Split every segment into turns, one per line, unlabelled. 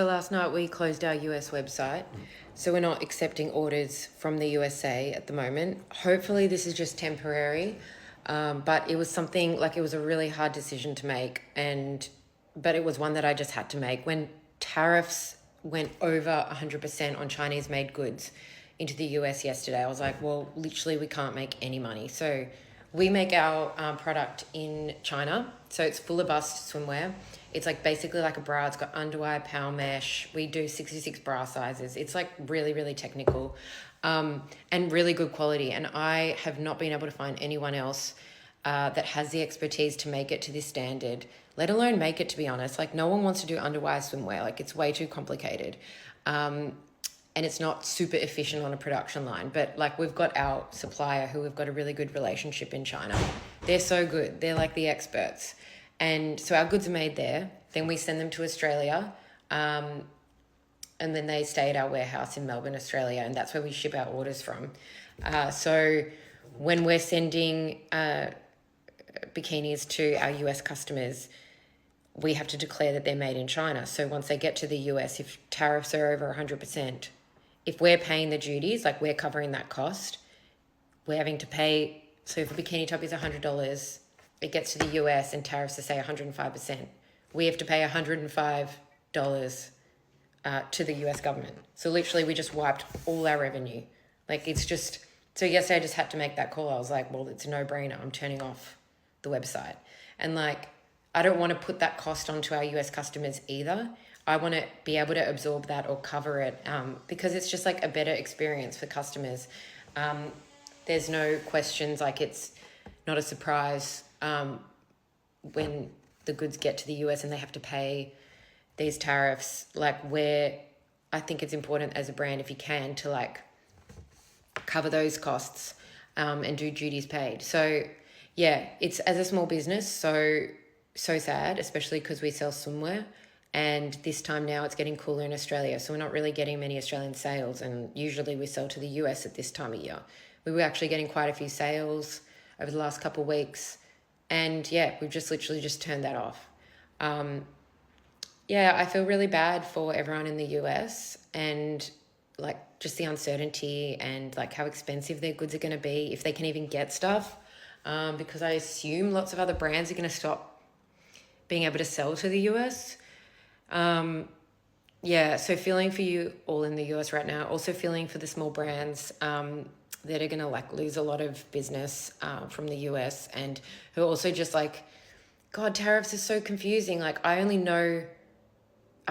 So last night we closed our US website, so we're not accepting orders from the USA at the moment. Hopefully this is just temporary, but it was something like it was a really hard decision to make, but it was one that I just had to make. When tariffs went over 100% on Chinese made goods into the US yesterday, I was like, well, literally we can't make any money. So we make our product in China, so it's full of bust swimwear. It's like basically like a bra. It's got underwire, power mesh. We do 66 bra sizes. It's like really, really technical, and really good quality. And I have not been able to find anyone else that has the expertise to make it to this standard, let alone make it, to be honest. Like, no one wants to do underwire swimwear. Like, it's way too complicated. And it's not super efficient on a production line. But like, we've got our supplier who we've got a really good relationship in China. They're so good. They're like the experts. And so our goods are made there. Then we send them to Australia. And then they stay at our warehouse in Melbourne, Australia. And that's where we ship our orders from. So when we're sending bikinis to our US customers, we have to declare that they're made in China. So once they get to the US, if tariffs are over 100%, if we're paying the duties, like we're covering that cost, we're having to pay. So if a bikini top is $100, it gets to the US and tariffs are, say, 105%. We have to pay $105 to the US government. So literally we just wiped all our revenue. Like, it's just, so yesterday I just had to make that call. I was like, well, it's a no-brainer. I'm turning off the website. And like, I don't want to put that cost onto our US customers either. I want to be able to absorb that or cover it, because it's just like a better experience for customers. There's no questions, like it's not a surprise when the goods get to the US and they have to pay these tariffs. Like, I think it's important as a brand, if you can, to like cover those costs and do duties paid. So yeah, it's, as a small business, so sad, especially because we sell swimwear. And this time now it's getting cooler in Australia, so we're not really getting many Australian sales, and usually we sell to the US at this time of year. We were actually getting quite a few sales over the last couple of weeks, and yeah, we've just literally just turned that off. Yeah, I feel really bad for everyone in the US, and like just the uncertainty and like how expensive their goods are going to be, if they can even get stuff, because I assume lots of other brands are going to stop being able to sell to the US. Yeah, so feeling for you all in the US right now. Also feeling for the small brands that are going to like lose a lot of business from the US, and who are also just like, God, tariffs is so confusing. Like, I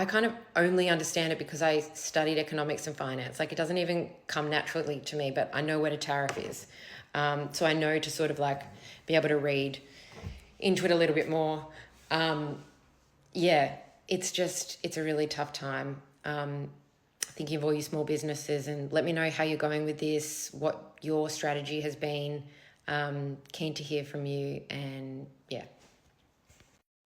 kind of only understand it because I studied economics and finance. Like, it doesn't even come naturally to me, but I know what a tariff is. So I know to sort of like be able to read into it a little bit more. Yeah, it's a really tough time. Thinking of all you small businesses, and let me know how you're going with this, what your strategy has been. Keen to hear from you, and yeah.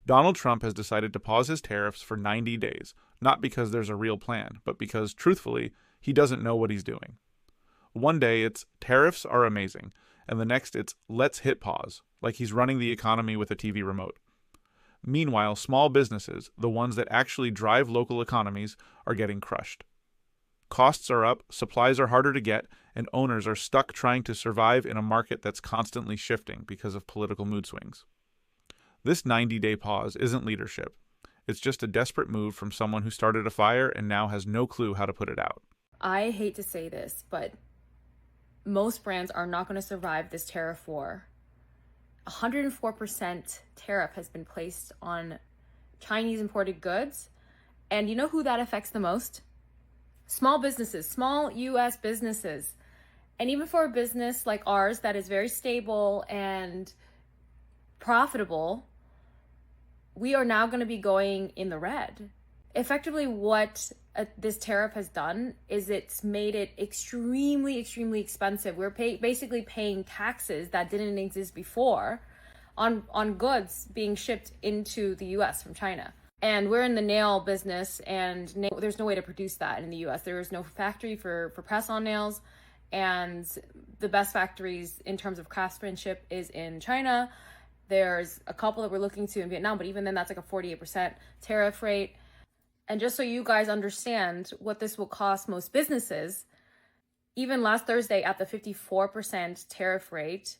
Donald Trump has decided to pause his tariffs for 90 days, not because there's a real plan, but because, truthfully, he doesn't know what he's doing. One day it's tariffs are amazing, and the next it's let's hit pause, like he's running the economy with a TV remote. Meanwhile, small businesses, the ones that actually drive local economies, are getting crushed. Costs are up, supplies are harder to get, and owners are stuck trying to survive in a market that's constantly shifting because of political mood swings. This 90-day pause isn't leadership. It's just a desperate move from someone who started a fire and now has no clue how to put it out.
I hate to say this, but most brands are not going to survive this tariff war. 104% tariff has been placed on Chinese imported goods. And you know who that affects the most? Small businesses, small US businesses. And even for a business like ours that is very stable and profitable, we are now going to be going in the red. Effectively, what this tariff has done is it's made it extremely, extremely expensive. We're basically paying taxes that didn't exist before on goods being shipped into the US from China. And we're in the nail business, and there's no way to produce that in the US. There is no factory for press-on nails, and the best factories in terms of craftsmanship is in China. There's a couple that we're looking to in Vietnam, but even then that's like a 48% tariff rate. And just so you guys understand what this will cost most businesses, even last Thursday at the 54% tariff rate,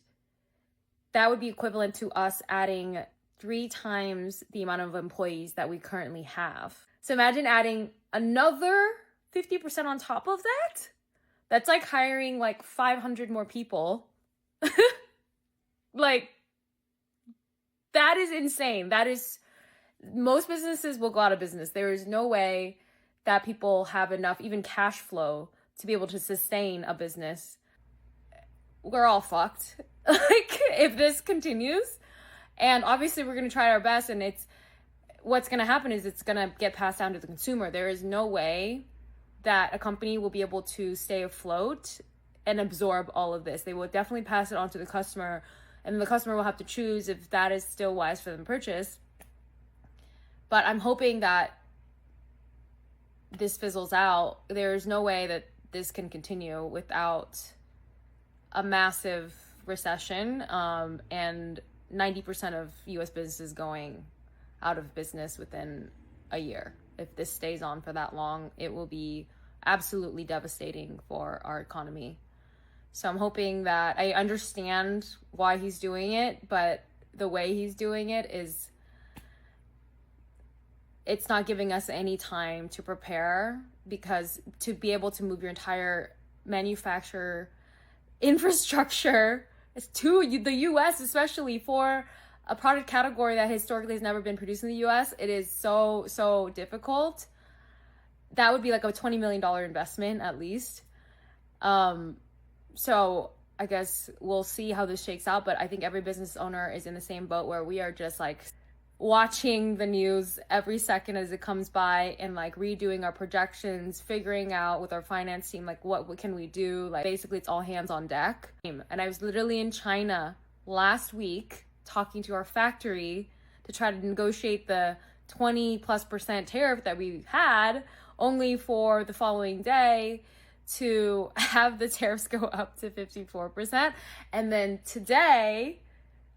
that would be equivalent to us adding 3 times the amount of employees that we currently have. So imagine adding another 50% on top of that. That's like hiring like 500 more people. Like, that is insane. That is, most businesses will go out of business. There is no way that people have enough, even cash flow, to be able to sustain a business. We're all fucked. Like, if this continues. And obviously we're going to try our best, and what's going to happen is it's going to get passed down to the consumer. There is no way that a company will be able to stay afloat and absorb all of this. They will definitely pass it on to the customer, and the customer will have to choose if that is still wise for them to purchase. But I'm hoping that this fizzles out. There's no way that this can continue without a massive recession, and 90% of US businesses going out of business within a year. If this stays on for that long, it will be absolutely devastating for our economy. So I'm hoping that, I understand why he's doing it, but the way he's doing it is, it's not giving us any time to prepare, because to be able to move your entire manufacturer infrastructure to the US, especially for a product category that historically has never been produced in the US, it is so difficult. That would be like a $20 million investment at least. So I guess we'll see how this shakes out, but I think every business owner is in the same boat where we are just like watching the news every second as it comes by, and like redoing our projections, figuring out with our finance team, like what can we do? Like, basically it's all hands on deck. And I was literally in China last week talking to our factory to try to negotiate the 20+% tariff that we had, only for the following day to have the tariffs go up to 54%. And then today,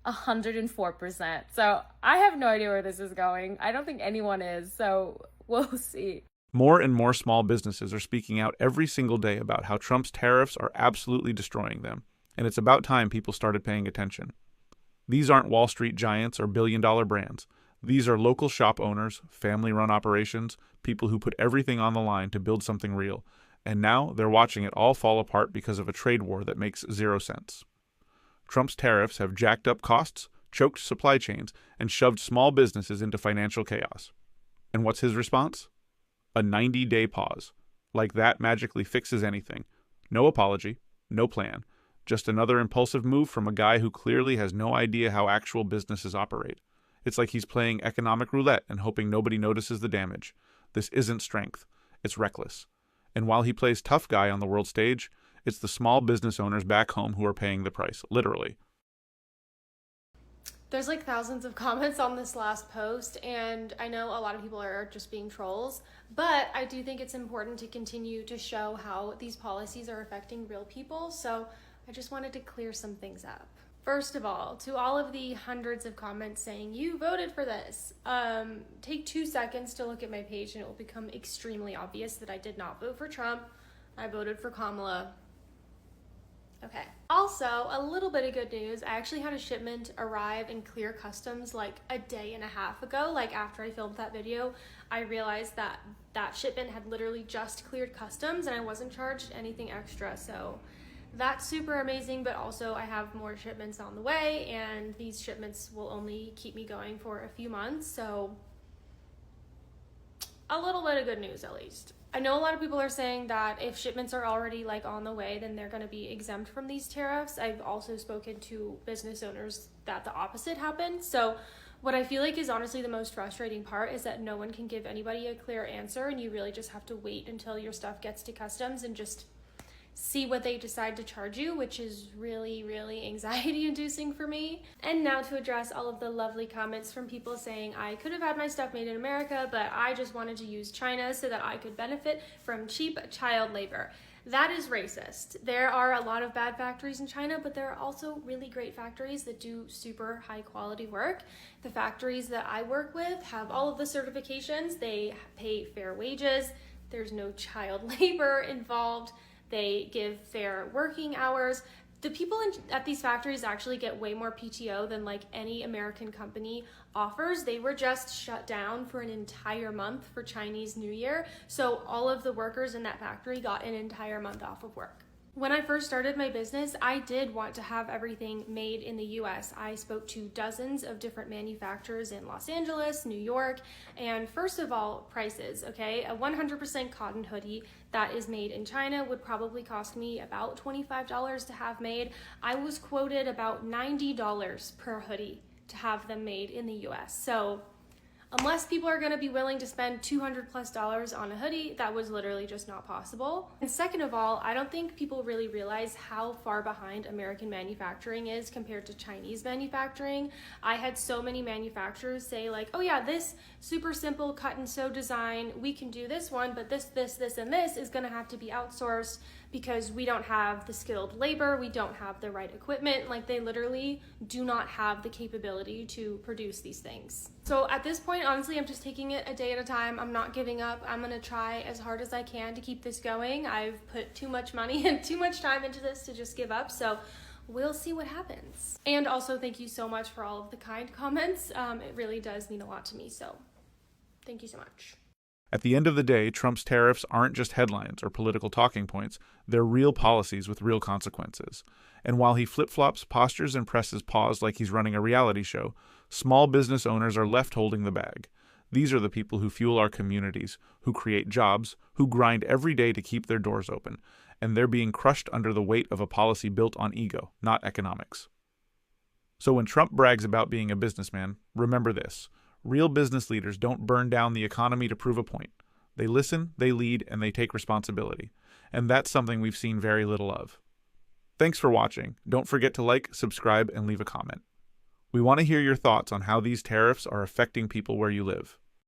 104%. So I have no idea where this is going. I don't think anyone is. So we'll see.
More and more small businesses are speaking out every single day about how Trump's tariffs are absolutely destroying them. And it's about time people started paying attention. These aren't Wall Street giants or billion-dollar brands. These are local shop owners, family-run operations, people who put everything on the line to build something real. And now they're watching it all fall apart because of a trade war that makes 0 sense. Trump's tariffs have jacked up costs, choked supply chains, and shoved small businesses into financial chaos. And what's his response? A 90-day pause. Like that magically fixes anything. No apology, no plan. Just another impulsive move from a guy who clearly has no idea how actual businesses operate. It's like he's playing economic roulette and hoping nobody notices the damage. This isn't strength. It's reckless. And while he plays tough guy on the world stage, it's the small business owners back home who are paying the price, literally.
There's like thousands of comments on this last post, and I know a lot of people are just being trolls, but I do think it's important to continue to show how these policies are affecting real people, so I just wanted to clear some things up. First of all, to all of the hundreds of comments saying you voted for this, take 2 seconds to look at my page and it will become extremely obvious that I did not vote for Trump. I voted for Kamala. Okay. Also, a little bit of good news. I actually had a shipment arrive and clear customs like a day and a half ago. Like, after I filmed that video, I realized that that shipment had literally just cleared customs and I wasn't charged anything extra. So that's super amazing, but also I have more shipments on the way, and these shipments will only keep me going for a few months. So a little bit of good news, at least. I know a lot of people are saying that if shipments are already like on the way, then they're going to be exempt from these tariffs. I've also spoken to business owners that the opposite happened. So what I feel like is honestly the most frustrating part is that no one can give anybody a clear answer, and you really just have to wait until your stuff gets to customs and just see what they decide to charge you, which is really, really anxiety inducing for me. And now to address all of the lovely comments from people saying I could have had my stuff made in America, but I just wanted to use China so that I could benefit from cheap child labor. That is racist. There are a lot of bad factories in China, but there are also really great factories that do super high quality work. The factories that I work with have all of the certifications. They pay fair wages. There's no child labor involved. They give fair working hours. The people at these factories actually get way more PTO than like any American company offers. They were just shut down for an entire month for Chinese New Year. So all of the workers in that factory got an entire month off of work. When I first started my business, I did want to have everything made in the US. I spoke to dozens of different manufacturers in Los Angeles, New York, and first of all, prices, okay? A 100% cotton hoodie that is made in China would probably cost me about $25 to have made. I was quoted about $90 per hoodie to have them made in the US. So unless people are going to be willing to spend $200+ on a hoodie, that was literally just not possible. And second of all, I don't think people really realize how far behind American manufacturing is compared to Chinese manufacturing. I had so many manufacturers say like, oh yeah, this super simple cut and sew design, we can do this one, but this, and this is going to have to be outsourced because we don't have the skilled labor, we don't have the right equipment. Like they literally do not have the capability to produce these things. So at this point, honestly, I'm just taking it a day at a time. I'm not giving up. I'm gonna try as hard as I can to keep this going. I've put too much money and too much time into this to just give up. So we'll see what happens. And also thank you so much for all of the kind comments. It really does mean a lot to me. So thank you so much.
At the end of the day, Trump's tariffs aren't just headlines or political talking points, they're real policies with real consequences. And while he flip-flops, postures, and presses pause like he's running a reality show, small business owners are left holding the bag. These are the people who fuel our communities, who create jobs, who grind every day to keep their doors open, and they're being crushed under the weight of a policy built on ego, not economics. So when Trump brags about being a businessman, remember this. Real business leaders don't burn down the economy to prove a point. They listen, they lead, and they take responsibility. And that's something we've seen very little of. Thanks for watching. Don't forget to like, subscribe, and leave a comment. We want to hear your thoughts on how these tariffs are affecting people where you live.